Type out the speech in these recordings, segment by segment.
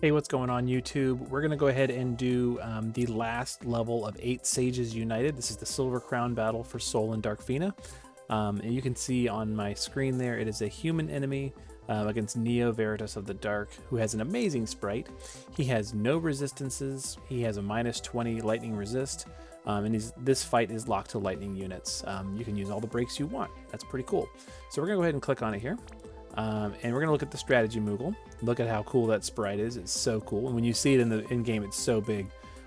Hey, what's going on YouTube? We're going to go ahead and do the last level of 8 Sages United. This is the Silver Crown battle for Sol and Darkfina. And you can see on my screen there, it is a human enemy against Neo Veritas of the Dark, who has an amazing sprite. He has no resistances. He has a -20 lightning resist. And this fight is locked to lightning units. You can use all the breaks you want. That's pretty cool. So we're going to go ahead and click on it here. And we're going to look at the strategy Moogle. Look at how cool that sprite is. It's so cool. And when you see it in the in-game, it's so big.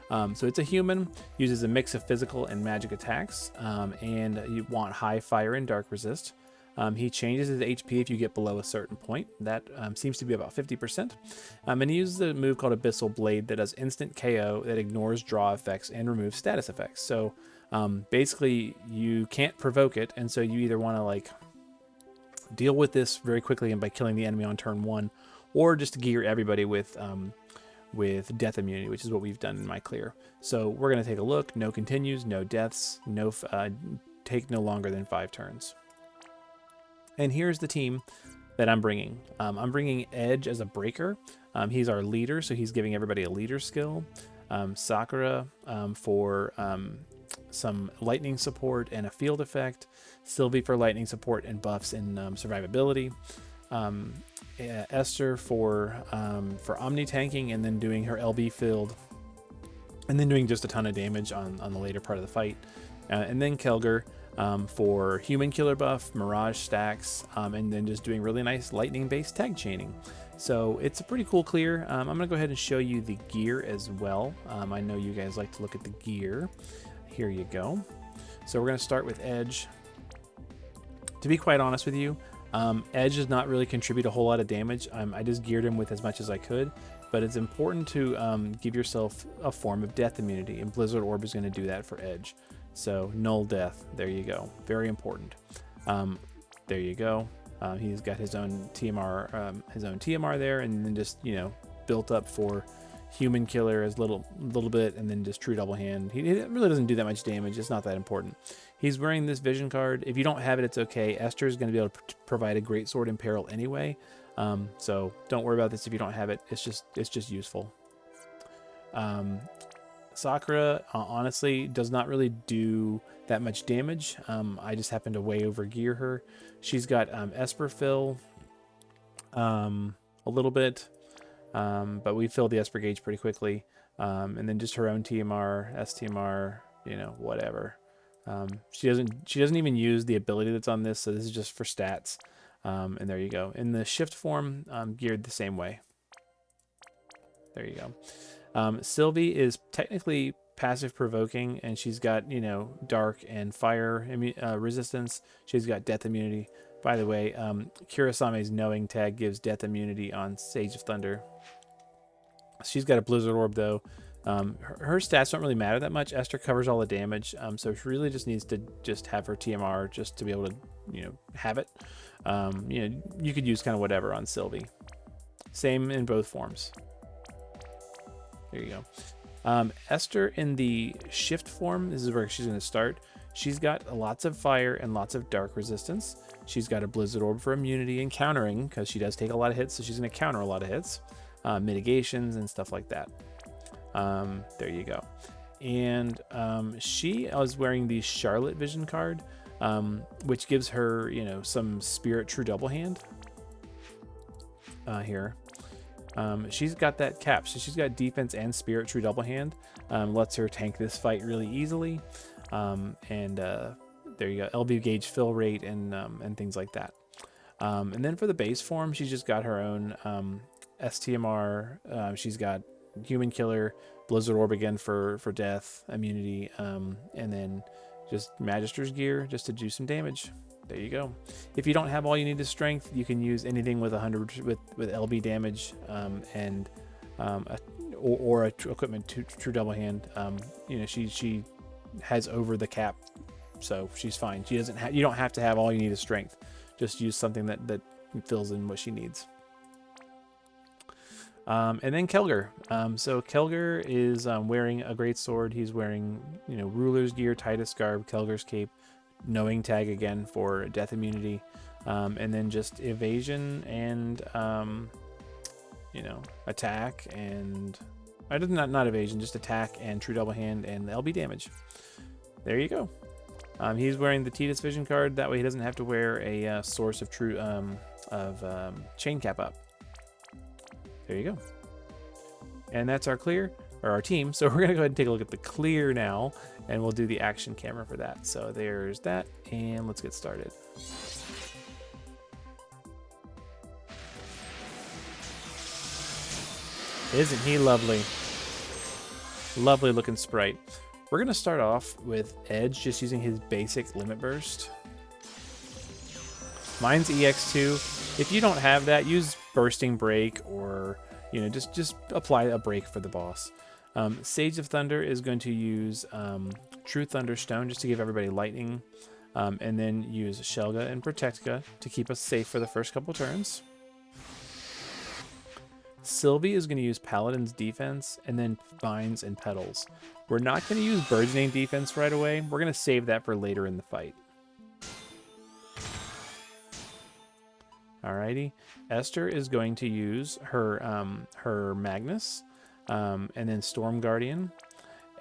So it's a human, uses a mix of physical and magic attacks, and you want high fire and dark resist. He changes his HP if you get below a certain point. That seems to be about 50%. And he uses a move called Abyssal Blade that does instant KO that ignores draw effects and removes status effects. So basically, you can't provoke it, and so you either want to like deal with this very quickly and by killing the enemy on turn 1, or just to gear everybody with death immunity, which is what we've done in my clear. So we're going to take a look. No continues, no deaths, no take no longer than 5 turns. And here's the team that I'm bringing. I'm bringing Edge as a breaker. He's our leader, so he's giving everybody a leader skill. Sakura for some lightning support and a field effect. Sylvie for lightning support and buffs and survivability. Esther for omni tanking and then doing her LB field, and then doing just a ton of damage on the later part of the fight. And then Kelger for human killer buff, mirage stacks, and then just doing really nice lightning based tag chaining. So it's a pretty cool clear. I'm gonna go ahead and show you the gear as well. I know you guys like to look at the gear. Here you go. So we're gonna start with Edge. To be quite honest with you, Edge does not really contribute a whole lot of damage. I just geared him with as much as I could, but it's important to give yourself a form of death immunity, and Blizzard Orb is going to do that for Edge. So null death, there you go, very important. There you go. He's got his own TMR there, and then just built up for human killer as little bit, and then just true double hand. He really doesn't do that much damage. It's not that important. He's wearing this vision card. If you don't have it, it's okay. Esther is going to be able to provide a great sword in peril anyway, so don't worry about this if you don't have it. It's just useful. Sakura honestly does not really do that much damage. I just happen to way over gear her. She's got Esper fill a little bit. But we filled the Esper gauge pretty quickly, and then just her own TMR, STMR, whatever. She doesn't even use the ability that's on this, so this is just for stats. And there you go. In the shift form, geared the same way. There you go. Sylvie is technically passive provoking, and she's got dark and fire resistance. She's got death immunity. By the way, Kirasame's knowing tag gives death immunity on Sage of Thunder. She's got a Blizzard Orb though. Her stats don't really matter that much. Esther covers all the damage, so she really just needs to just have her TMR just to be able to have it. You could use kind of whatever on Sylvie. Same in both forms. There you go. Esther in the shift form, this is where she's going to start. She's got lots of fire and lots of dark resistance. She's got a Blizzard Orb for immunity and countering, because she does take a lot of hits, so she's going to counter a lot of hits. Mitigations and stuff like that. There you go. And she is wearing the Charlotte Vision card, which gives her, some Spirit True Double Hand. Here. She's got that cap, so she's got defense and Spirit True Double Hand. Lets her tank this fight really easily. There you go, LB gauge fill rate and things like that. And then for the base form, she's just got her own STMR. She's got human killer, Blizzard Orb again for death immunity, and then just Magister's gear just to do some damage. There you go. If you don't have all you need is strength, you can use anything with 100 with LB damage, or a equipment true double hand. She has over the cap, so she's fine. She doesn't you don't have to have all you need is strength. Just use something that fills in what she needs. And then Kelger. So Kelger is wearing a great sword. He's wearing Ruler's gear, Titus garb, Kelger's cape, knowing tag again for death immunity, and then just evasion and you know, attack and not evasion, just attack and true double hand and LB damage. There you go. He's wearing the Tidus Vision card. That way he doesn't have to wear a source of true chain cap up. There you go. And that's our clear, or our team. So we're gonna go ahead and take a look at the clear now, and we'll do the action camera for that. So there's that, and let's get started. Isn't he lovely? Lovely looking sprite. We're going to start off with Edge, just using his basic limit burst. Mine's EX2. If you don't have that, use Bursting Break, or, you know, just apply a break for the boss. Sage of Thunder is going to use True Thunderstone just to give everybody lightning, and then use Shelga and Protectica to keep us safe for the first couple turns. Sylvie is going to use Paladin's Defense, and then Vines and Petals. We're not going to use Burgeoning Defense right away. We're going to save that for later in the fight. Alrighty. Esther is going to use her Magnus, and then Storm Guardian,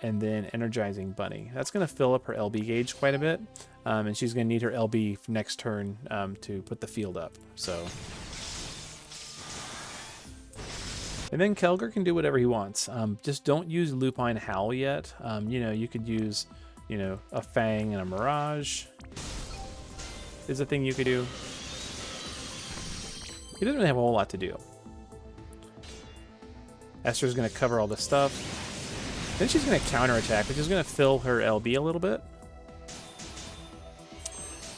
and then Energizing Bunny. That's going to fill up her LB gauge quite a bit, and she's going to need her LB next turn to put the field up. So... And then Kelger can do whatever he wants. Just don't use Lupine Howl yet. You know, you could use, you know, a Fang and a Mirage. Is a thing you could do. He doesn't really have a whole lot to do. Esther's going to cover all this stuff. Then she's going to counterattack, which is going to fill her LB a little bit.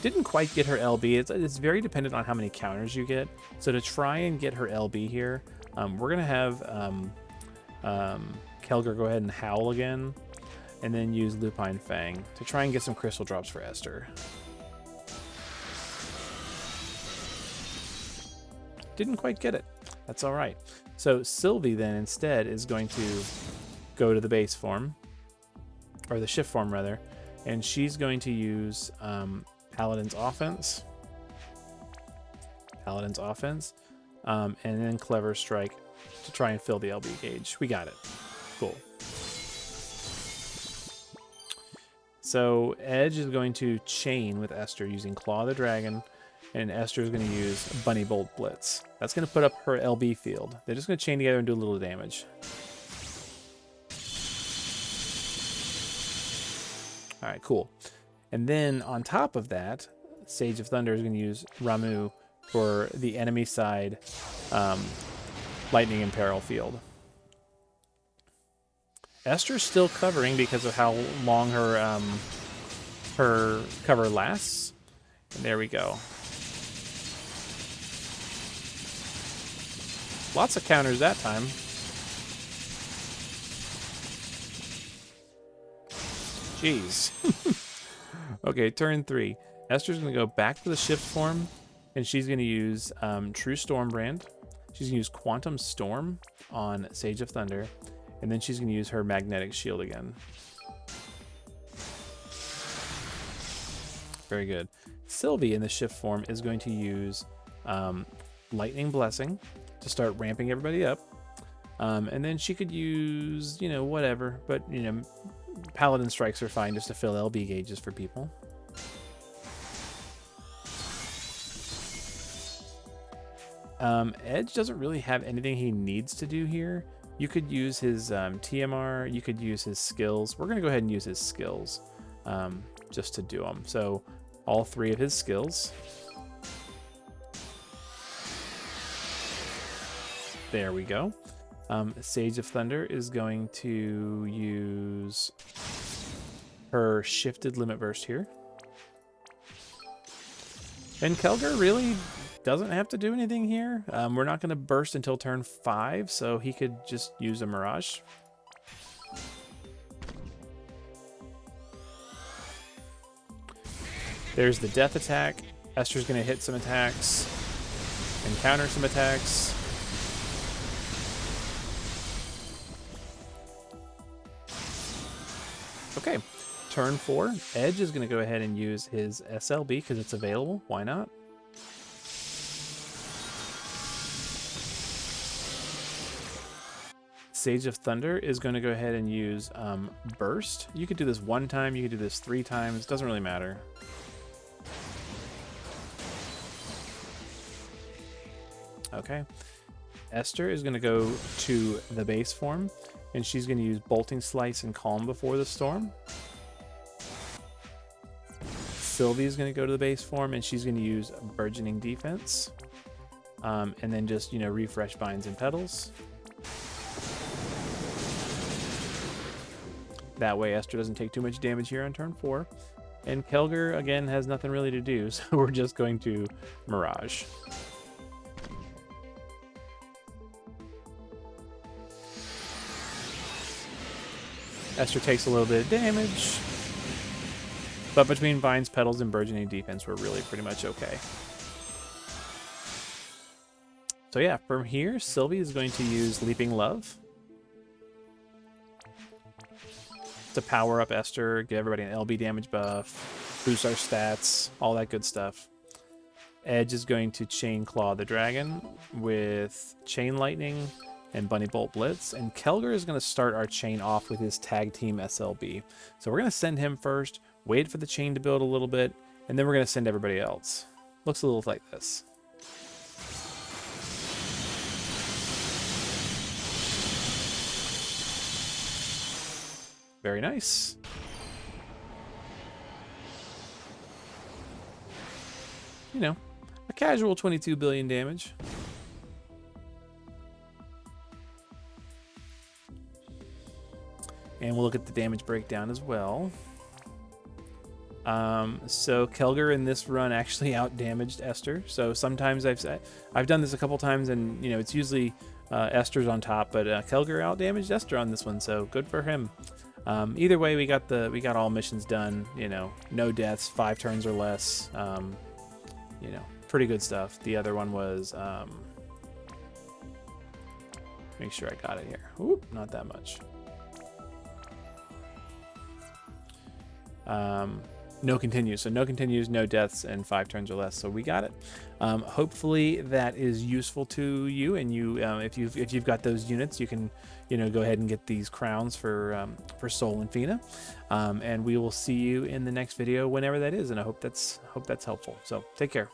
Didn't quite get her LB. It's very dependent on how many counters you get. So to try and get her LB here, we're going to have Kelger go ahead and Howl again, and then use Lupine Fang to try and get some crystal drops for Esther. Didn't quite get it. That's all right. So Sylvie then instead is going to go to the base form, or the shift form rather, and she's going to use Paladin's Offense. And then Clever Strike to try and fill the LB gauge. We got it. Cool. So Edge is going to chain with Esther using Claw the Dragon, and Esther is going to use Bunny Bolt Blitz. That's going to put up her LB field. They're just going to chain together and do a little damage. All right, cool. And then on top of that, Sage of Thunder is going to use Ramuh for the enemy side Lightning and Peril field. Esther's still covering because of how long her cover lasts. And there we go. Lots of counters that time. Jeez. Okay, turn 3. Esther's going to go back to the shift form, and she's going to use True Stormbrand. She's going to use Quantum Storm on Sage of Thunder, and then she's going to use her Magnetic Shield again. Very good. Sylvie in the shift form is going to use Lightning Blessing to start ramping everybody up. And then she could use, you know, whatever, but, you know, Paladin Strikes are fine just to fill LB gauges for people. Edge doesn't really have anything he needs to do here. You could use his TMR, you could use his skills. We're going to go ahead and use his skills just to do them. So all 3 of his skills. There we go. Sage of Thunder is going to use her Shifted Limit Burst here. And Kelger really doesn't have to do anything here. We're not going to burst until turn 5, so he could just use a Mirage. There's the Death Attack. Esther's going to hit some attacks and counter some attacks. Okay, turn 4. Edge is going to go ahead and use his SLB because it's available. Why not? Sage of Thunder is going to go ahead and use Burst. You could do this 1 time, you could do this 3 times, doesn't really matter. Okay. Esther is going to go to the base form, and she's going to use Bolting Slice and Calm before the storm. Sylvie is going to go to the base form, and she's going to use Burgeoning Defense. And then just, you know, refresh Vines and Petals. That way Esther doesn't take too much damage here on turn 4. And Kelger, again, has nothing really to do, so we're just going to Mirage. Esther takes a little bit of damage, but between Vines, Petals, and Burgeoning Defense, we're really pretty much okay. So yeah, from here, Sylvie is going to use Leaping Love to power up Esther, give everybody an LB damage buff, boost our stats, all that good stuff. Edge is going to Chain Claw the Dragon with Chain Lightning and Bunny Bolt Blitz, and Kelger is going to start our chain off with his Tag Team SLB. So we're going to send him first, wait for the chain to build a little bit, and then we're going to send everybody else. Looks a little like this. Very nice. You know, a casual 22 billion damage. And we'll look at the damage breakdown as well. So Kelger in this run actually out-damaged Esther. So sometimes I've done this a couple times, and you know it's usually Esther's on top, but Kelger out-damaged Esther on this one, so good for him. Either way, we got all missions done. You know, no deaths, 5 turns or less. You know, pretty good stuff. The other one was make sure I got it here. Oop, not that much. No continues. So no continues, no deaths, and 5 turns or less. So we got it. Hopefully that is useful to you. And you, if you've got those units, you can, you know, go ahead and get these crowns for Sol and Fina. And we will see you in the next video whenever that is. And I hope that's helpful. So take care.